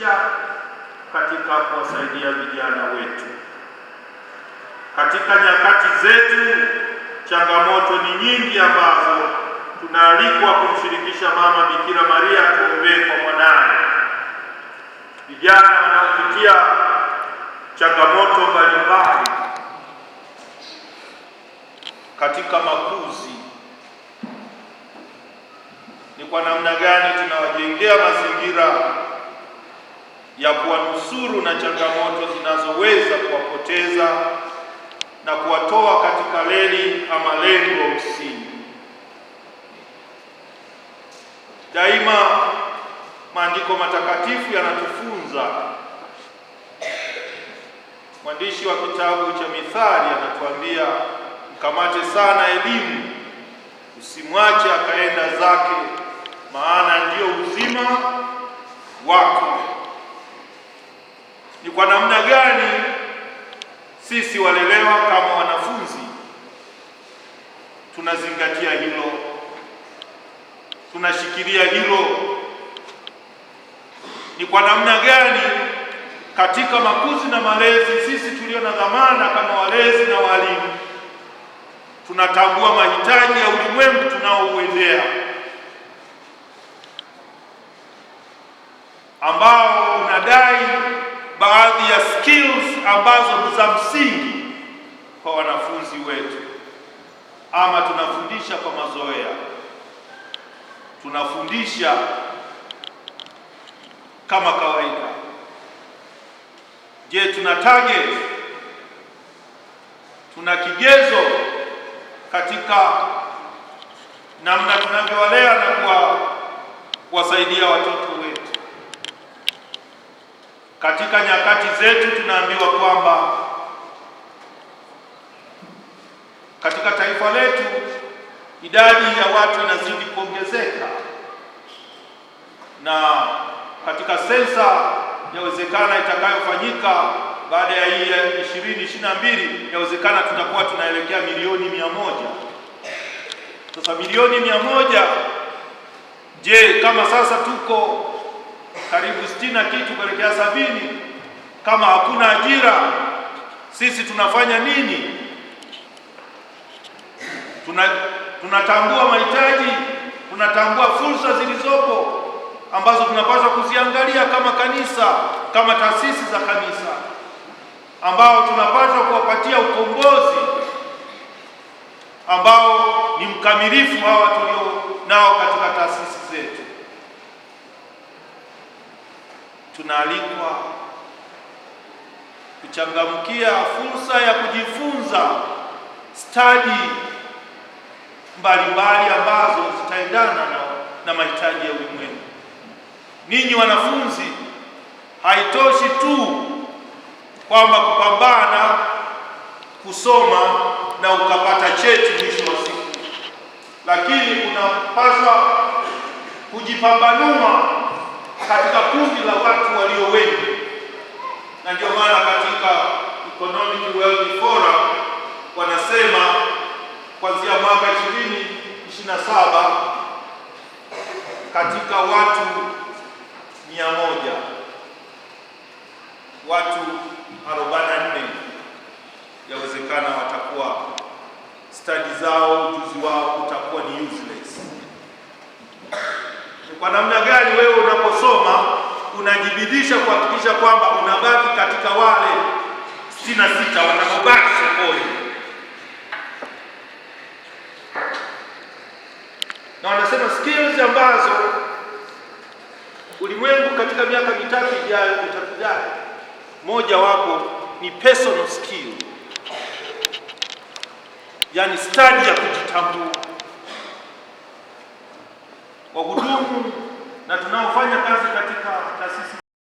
kujihusisha katika kuwasaidia vijana wetu. Katika nyakati zetu, changamoto ni nyingi ambazo tunaalikwa kumshirikisha Mama Bikira Maria tuombee kwa mwanaye. Vijana wanaopitia changamoto mbalimbali katika makuzi, ni kwa namna gani tunawajengea mazingira ya kuwanusuru na changamoto zinazoweza kuwapoteza na kuwatoa katika reli ama lengo msingi. Daima maandiko matakatifu yanatufunza. Mwandishi wa kitabu cha Mithali anatuambia, mkamate sana elimu, usimwache akaenda zake, maana ndio uzima wako. Ni kwa namna gani sisi walelewa kama wanafunzi tunazingatia hilo, tunashikilia hilo? Ni kwa namna gani katika makuzi na malezi sisi tulio na dhamana kama walezi na walimu tunatambua mahitaji ya ulimwengu tunaouendea, ambao unadai baadhi ya skills ambazo ni za msingi kwa wanafunzi wetu? Ama tunafundisha kwa mazoea, tunafundisha kama kawaida? Je, tuna target, tuna kigezo katika namna tunavyowalea na kuwasaidia watoto wetu? Katika nyakati zetu tunaambiwa kwamba katika taifa letu idadi ya watu inazidi kuongezeka, na katika sensa yawezekana itakayofanyika baada ya hii 2022 yawezekana tutakuwa tunaelekea milioni 100. Sasa milioni 100, je, kama sasa tuko karibu 60 kitu kuelekea 70, kama hakuna ajira, sisi tunafanya nini? Tunatambua mahitaji, tunatambua fursa zilizopo ambazo tunapaswa kuziangalia kama kanisa, kama taasisi za kanisa, ambao tunapaswa kuwapatia ukombozi ambao ni mkamilifu hawa tulio nao katika taasisi zetu. Tunaalikwa kuchangamkia fursa ya kujifunza stadi mbalimbali ambazo zitaendana na mahitaji ya ulimwengu. Ninyi wanafunzi, haitoshi tu kwamba kupambana kusoma na ukapata cheti mwisho wa siku, lakini unapaswa kujipambanua katika kundi la watu walio wengi. Na ndio maana katika Economic World Forum wanasema kuanzia mwaka 2027 katika watu 100, watu 44 yawezekana watakuwa stadi zao, ujuzi wao utakuwa ni useless. Kwa namna gani wewe unaposoma unajibidisha kuhakikisha kwamba unabaki katika wale 66 watakaobaki sokoni? Na wanasema skills ambazo ulimwengu katika miaka mitatu ijayo utakujali, moja wapo ni personal skill, yani stadi ya kujitambua. Wahudumu na tunaofanya kazi katika taasisi